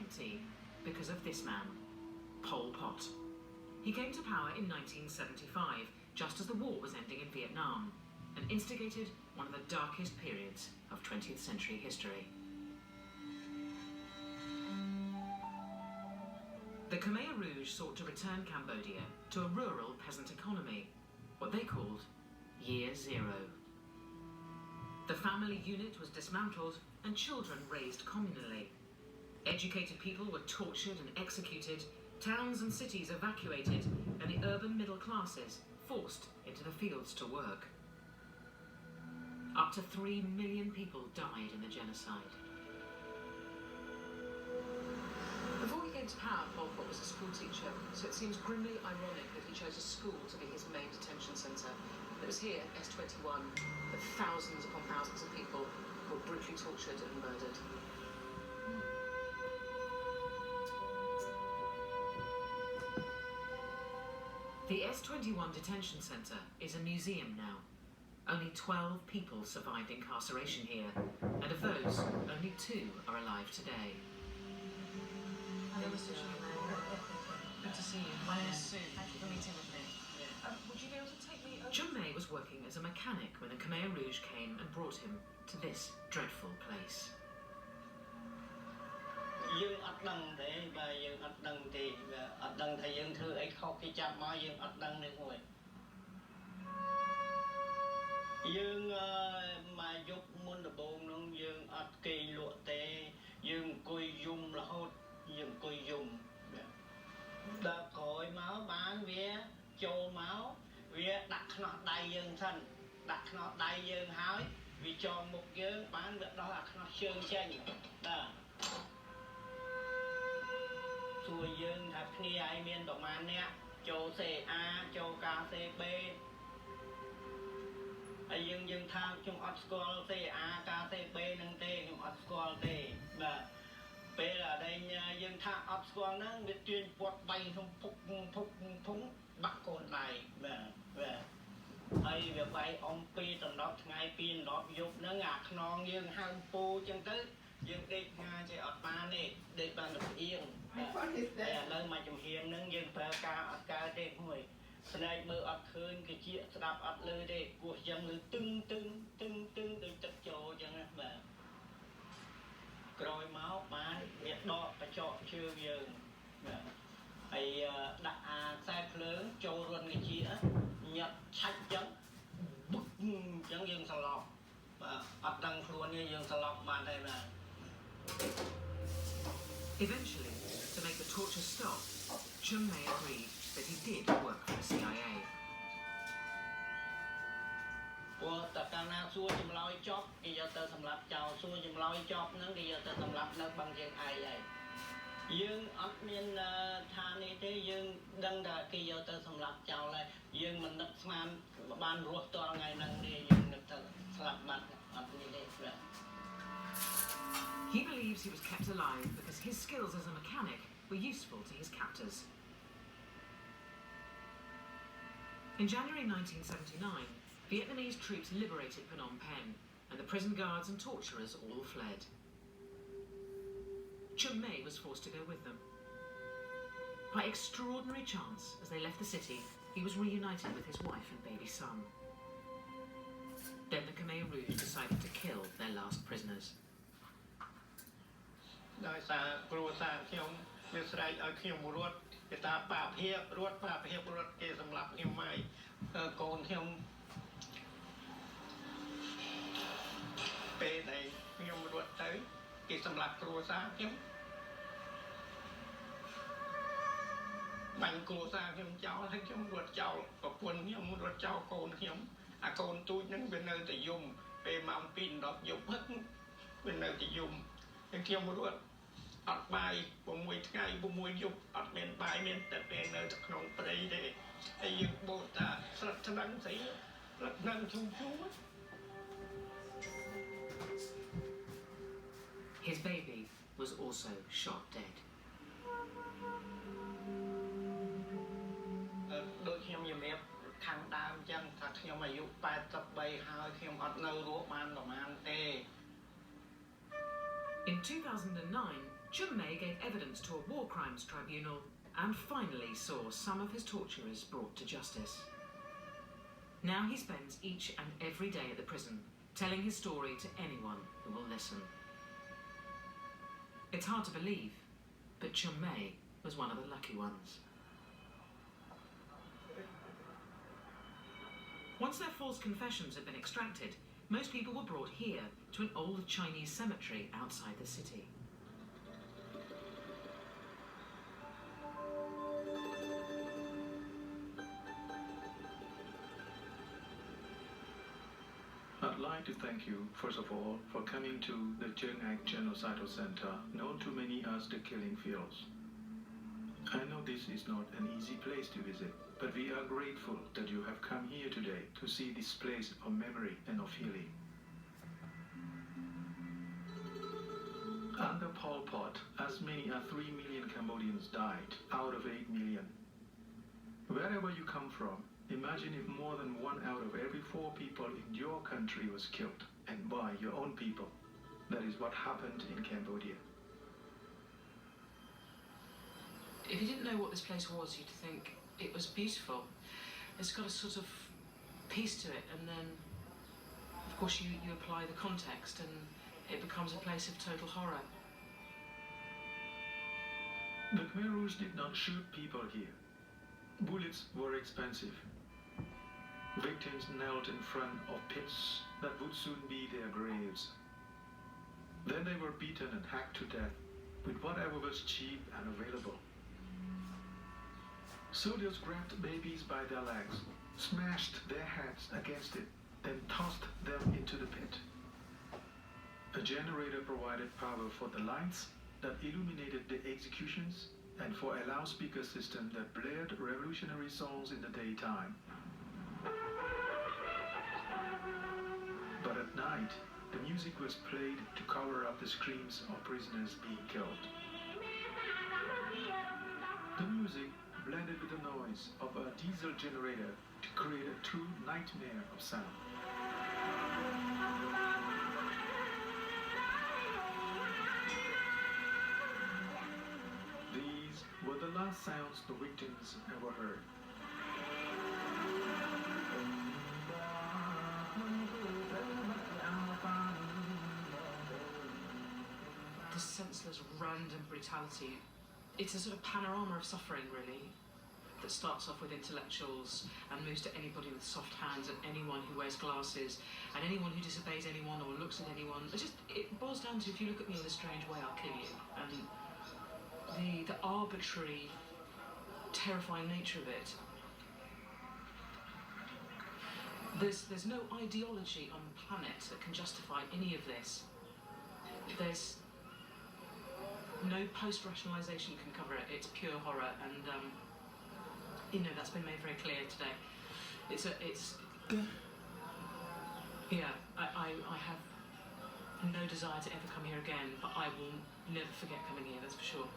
empty because of this man, Pol Pot. He came to power in 1975, just as the war was ending in Vietnam, and instigated one of the darkest periods of 20th century history. The Khmer Rouge sought to return Cambodia to a rural peasant economy, what they called Year Zero. The family unit was dismantled and children raised communally. Educated people were tortured and executed, towns and cities evacuated, and the urban middle classes forced into the fields to work. Up to 3 million people died in the genocide. Before he came to power, Pol Pot was a school teacher, so it seems grimly ironic that he chose a school to be his main detention centre. It was here, S21, that thousands upon thousands of people were brutally tortured and murdered. The S21 detention centre is a museum now. Only 12 people survived incarceration here, and of those, only 2 are alive today. Hello, Mr. Good to see you. My name is Sue. Thank you for meeting with me. Would you be able to take me over? Chun May was working as a mechanic when the Khmer Rouge came and brought him to this dreadful place. Dương ắt đăng thế và dương ắt đăng thì ắt đăng thì dương thư ấy khóc khi chạm má dương ắt đăng được rồi dương mà giúp muốn được bồn nông dương ắt kỳ lụa tế dương cùi dùng là hốt dương cùi dùng đã khỏi máu bán vía châu máu vía đặt nó đầy dương thân đặt nó đầy dương hói vì cho một dương bán việc đó là nó sơn chanh đó xui dương thật nghe ai miên tổng an nè châu CA châu KCB ai dương dương thang chung Oscol CA KCB nâng tê chung Oscol tê và bây là đây dương thang Oscol nó biết chuyên quật bay không phúng bắt con này và ai việc bay ông pi tầm đó ngày pin đó dục nó ngạc non dương ham pu chân tới dương đi ngay chạy ọt ba này đi ban được yên nơi mà chùm hiền nâng dương phá ca ọt ca đêm hồi này mơ ọt khơi cái chia đạp ọt lư đi của dân lư tưng từ tất chỗ chẳng mà rồi máu má việc đọ và chọ chưa dương hay đã xe lớn châu ruân cái chia nhật sách chấn bức chấn dương sờ lọc và ọt đăng luôn như dương sờ lọc mà đây là. Eventually, to make the torture stop, Chun May agreed that he did work for the CIA. Của tất cả na xua chùm lôi chóp, bây giờ tớ sầm lập chào xua chùm lôi chóp nữa, bây giờ tớ sầm lập nó bằng chân ai vậy? Dương ấp miên tha này thế dương đăng đã bây giờ tớ sầm lập chào lại, dương mình đặt man ban ruột to ngày nâng đi dương được tớ sầm lập mặt ấp như thế rồi. He believes he was kept alive because his skills as a mechanic were useful to his captors. In January 1979, Vietnamese troops liberated Phnom Penh, and the prison guards and torturers all fled. Chun May was forced to go with them. By extraordinary chance, as they left the city, he was reunited with his wife and baby son. Then the Khmer Rouge decided to kill their last prisoners. ដោយសារគ្រួសារខ្ញុំមានស្រែកឲ្យខ្ញុំរត់គេថាបាភិបរត់គេសម្លាប់ខ្ញុំហើយកូនខ្ញុំពេលដែលខ្ញុំរត់ទៅគេសម្លាប់គ្រួសារខ្ញុំបាញ់គ្រួសារខ្ញុំចោលហើយខ្ញុំរត់ចោលប្រពន្ធខ្ញុំរត់ចោលកូនខ្ញុំអាកូនទូចហ្នឹងវានៅតែយំពេលម៉ោង 2:10 យប់ហឹកវានៅតែយំហើយខ្ញុំរត់អត់បាយ6ថ្ងៃ6យប់អត់មានបាយមានតែពេលនៅក្នុងព្រៃទេហើយយើងបូតតាស្លឹកថ្នាំស្អីស្លឹកថ្នាំជុំ His baby was also shot dead. ដូចខ្ញុំជំរាបខាងដើមអញ្ចឹងថាខ្ញុំអាយុ83ហើយខ្ញុំអត់នៅរស់បានប្រហែលទេ In 2009, Chun Mei gave evidence to a war crimes tribunal and finally saw some of his torturers brought to justice. Now he spends each and every day at the prison, telling his story to anyone who will listen. It's hard to believe, but Chun Mei was one of the lucky ones. Once their false confessions had been extracted, most people were brought here to an old Chinese cemetery outside the city. I'd like to thank you, first of all, for coming to the Zheng'an Genocidal Center, known to many as the Killing Fields. I know this is not an easy place to visit, but we are grateful that you have come here today to see this place of memory and of healing. Under Pol Pot, as many as 3 million Cambodians died out of 8 million. Wherever you come from, imagine if more than 1 out of every 4 people in your country was killed, and by your own people. That is what happened in Cambodia. If you didn't know what this place was, you'd think it was beautiful. It's got a sort of peace to it, and then, of course, you apply the context, and it becomes a place of total horror. The Khmer Rouge did not shoot people here. Bullets were expensive. Victims knelt in front of pits that would soon be their graves. Then they were beaten and hacked to death with whatever was cheap and available. Soldiers grabbed babies by their legs, smashed their heads against it, then tossed them into the pit. A generator provided power for the lights that illuminated the executions and for a loudspeaker system that blared revolutionary songs in the daytime. But at night, the music was played to cover up the screams of prisoners being killed. The music blended with the noise of a diesel generator to create a true nightmare of sound. These were the last sounds the victims ever heard. This senseless, random brutality. It's a sort of panorama of suffering, really, that starts off with intellectuals and moves to anybody with soft hands and anyone who wears glasses and anyone who disobeys anyone or looks at anyone. It boils down to, if you look at me in a strange way, I'll kill you. And the arbitrary, terrifying nature of it. There's no ideology on the planet that can justify any of this. There's no post-rationalisation can cover it. It's pure horror, and that's been made very clear today. I have no desire to ever come here again, but I will never forget coming here, that's for sure.